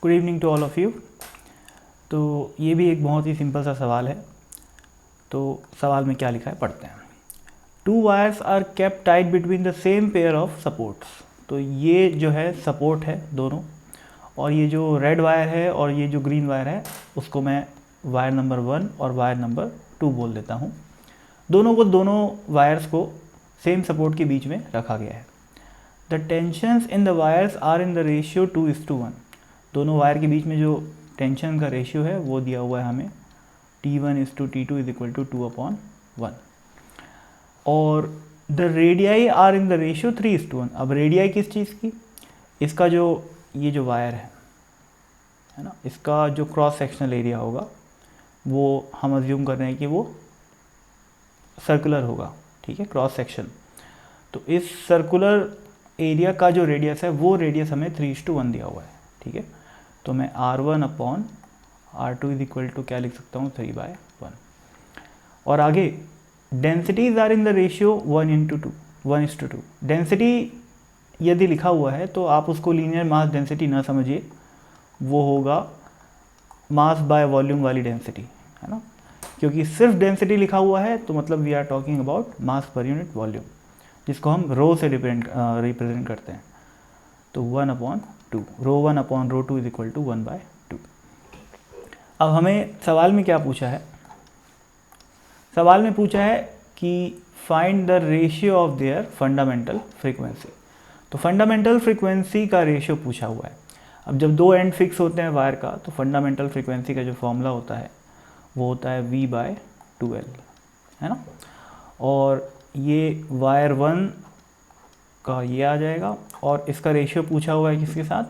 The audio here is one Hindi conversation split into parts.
Good evening to all of you. तो ये भी एक बहुत ही सिंपल सा सवाल है। तो सवाल में क्या लिखा है पढ़ते हैं। Two wires are kept tight between the same pair of supports. तो ये जो है सपोर्ट है दोनों, और ये जो रेड वायर है और ये जो ग्रीन वायर है उसको मैं वायर नंबर 1 और वायर नंबर 2 बोल देता हूँ। दोनों वायर्स को सेम सपोर्ट के बीच में रखा गया है। The tensions in the wires are in the ratio 2:1। दोनों वायर के बीच में जो टेंशन का रेशियो है वो दिया हुआ है हमें T1:T2 = 2/1। और the radii are in the ratio 3:1। अब रेडियाई किस चीज़ की, इसका जो ये जो वायर है ना, इसका जो क्रॉस सेक्शनल एरिया होगा वो हम अज्यूम कर रहे हैं कि वो सर्कुलर होगा, ठीक है, क्रॉस सेक्शन। तो इस सर्कुलर एरिया का जो रेडियस है वो रेडियस हमें 3:1 दिया हुआ है, ठीक है। तो मैं R1/R2 = क्या लिख सकता हूँ, 3/1। और आगे densities are in the ratio 1:2। Density यदि लिखा हुआ है तो आप उसको लीनियर मास डेंसिटी ना समझिए, वो होगा मास बाय वॉल्यूम वाली डेंसिटी, है ना। क्योंकि सिर्फ डेंसिटी लिखा हुआ है तो मतलब we are talking about mass per unit volume, जिसको हम रो से रिप्रेजेंट करते हैं। तो 1/2, ρ1/ρ2 = 1/2। अब हमें सवाल में क्या पूछा है, सवाल में पूछा है कि find the ratio of their fundamental frequency. तो फंडामेंटल फ्रीक्वेंसी का रेशियो पूछा हुआ है। अब जब दो एंड फिक्स होते हैं वायर का तो फंडामेंटल फ्रीक्वेंसी का जो फॉर्मूला होता है वो होता है V/2L, है ना। और ये वायर 1 का ये आ जाएगा, और इसका रेशियो पूछा हुआ है किसके साथ,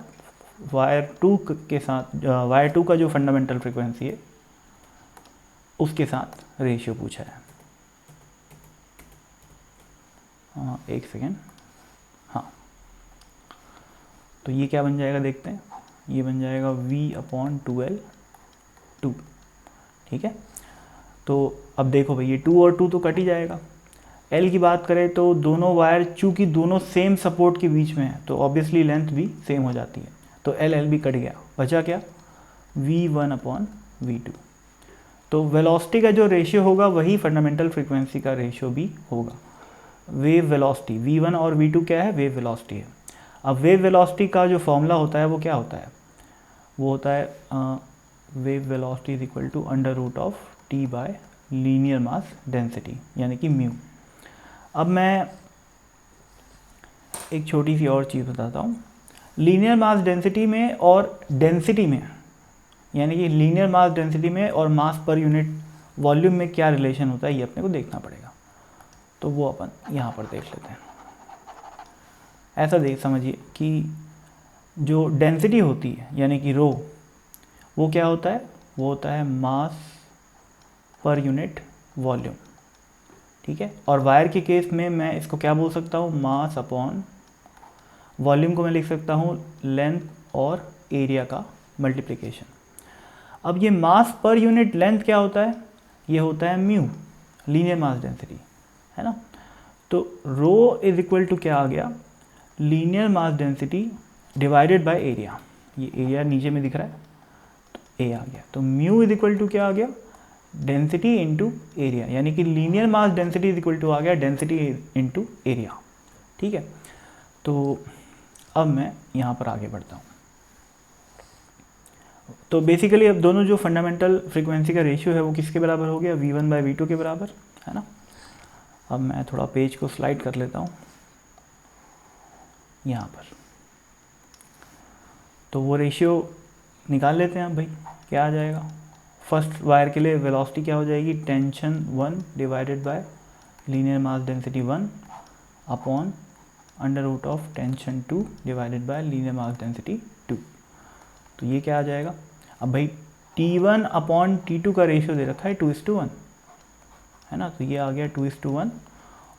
वायर 2 के साथ। वायर 2 का जो फंडामेंटल फ्रीक्वेंसी है उसके साथ रेशियो पूछा है। एक सेकेंड, हाँ। तो ये क्या बन जाएगा देखते हैं, ये बन जाएगा V/2L2, ठीक है। तो अब देखो भाई ये 2 और 2 तो कट ही जाएगा। L की बात करें तो दोनों वायर चूँकि दोनों सेम सपोर्ट के बीच में है तो ऑब्वियसली लेंथ भी सेम हो जाती है, तो L भी कट गया, बचा क्या, V1/V2। तो वेलोसिटी का जो रेशियो होगा वही फंडामेंटल फ्रीक्वेंसी का रेशियो भी होगा। वेव वेलोसिटी V1 और V2 क्या है, वेव वेलोसिटी है। अब वेव वेलोसिटी का जो फॉर्मूला होता है वो क्या होता है, वो होता है wave velocity = √T bye linear mass density, यानी कि म्यू। अब मैं एक छोटी सी और चीज़ बताता हूँ। लीनियर मास डेंसिटी में और डेंसिटी में, यानी कि लीनियर मास डेंसिटी में और मास पर यूनिट वॉल्यूम में क्या रिलेशन होता है ये अपने को देखना पड़ेगा। तो वो अपन यहाँ पर देख लेते हैं। ऐसा देख समझिए कि जो डेंसिटी होती है यानी कि रो, वो क्या होता है, वो होता है मास पर यूनिट वॉल्यूम, ठीक है। और वायर के केस में मैं इसको क्या बोल सकता हूँ, मास अपॉन वॉल्यूम को मैं लिख सकता हूँ लेंथ और एरिया का मल्टीप्लिकेशन। अब ये मास पर यूनिट लेंथ क्या होता है, ये होता है म्यू, लीनियर मास डेंसिटी, है ना। तो रो = क्या आ गया, linear mass density divided by area. ये एरिया नीचे में दिख रहा है तो ए आ गया। तो म्यू = क्या आ गया, डेंसिटी इंटू एरिया, यानी कि लीनियर मास डेंसिटी = आ गया डेंसिटी इंटू एरिया, ठीक है। तो अब मैं यहाँ पर आगे बढ़ता हूँ। तो बेसिकली अब दोनों जो फंडामेंटल फ्रीक्वेंसी का रेशियो है वो किसके बराबर हो गया, V1/V2 के बराबर, है ना। अब मैं थोड़ा पेज को स्लाइड कर लेता हूँ यहाँ पर। तो वो रेशियो निकाल लेते हैं अब भाई, क्या आ जाएगा। फर्स्ट वायर के लिए वेलोसिटी क्या हो जाएगी, tension 1 divided by linear mass density 1 upon √tension 2 divided bye linear mass density 2। तो ये क्या आ जाएगा, अब भाई T1/T2 का रेशियो दे रखा है 2:1, है ना। तो ये आ गया 2:1,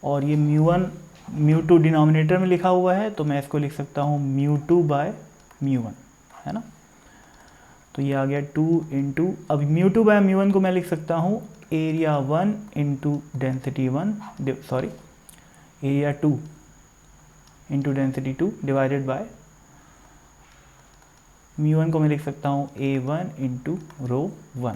और ये μ2 डिनोमिनेटर में लिखा हुआ है तो मैं इसको लिख सकता हूँ μ2/μ1, है ना। तो ये आ गया 2 × अब μ2/μ1 को मैं लिख सकता हूँ area 1 × density 1, sorry area 2 × density 2 divided by μ1 को मैं लिख सकता हूँ A1 इंटू रो 1।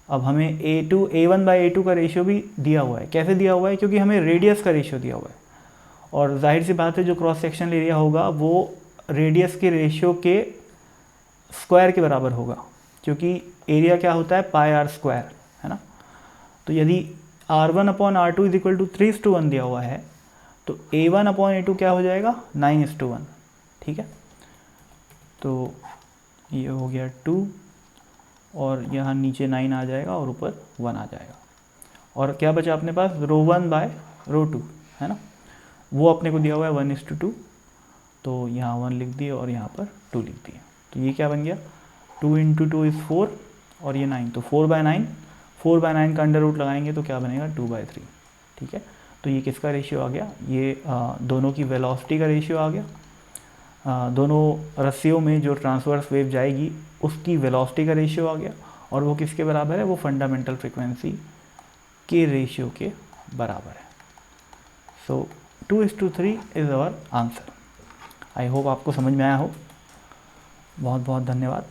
अब हमें A1/A2 का रेशियो भी दिया हुआ है। कैसे दिया हुआ है? क्योंकि हमें रेडियस का रेशियो दिया हुआ है, और जाहिर सी बात है जो क्रॉस सेक्शनल एरिया होगा वो रेडियस के रेशियो के स्क्वायर के बराबर होगा, क्योंकि एरिया क्या होता है, पाई आर स्क्वायर, है ना। तो यदि R1/R2 इज इक्वल टू 3:1 दिया हुआ है तो A1/A2 क्या हो जाएगा, 9:1। ठीक है, तो ये हो गया 2, और यहाँ नीचे 9 आ जाएगा और ऊपर 1 आ जाएगा। और क्या बचा अपने पास, रो 1/रो 2, है ना। वो अपने को दिया हुआ है 1:2, तो यहाँ 1 लिख दिए और यहाँ पर 2 लिख दिए। तो ये क्या बन गया, 2 × 2 इज़ 4 और ये 9, तो 4/9, 4/9 का अंडर रूट लगाएंगे तो क्या बनेगा, 2/3। ठीक है, तो ये किसका रेशियो आ गया, ये दोनों की वेलोसिटी का रेशियो आ गया। दोनों रस्सियों में जो ट्रांसवर्स वेव जाएगी उसकी वेलोसिटी का रेशियो आ गया, और वो किसके बराबर है, वो फंडामेंटल फ्रीक्वेंसी के रेशियो के बराबर है। So 2:3 is our answer. I hope आपको समझ में आया हो। बहुत बहुत धन्यवाद।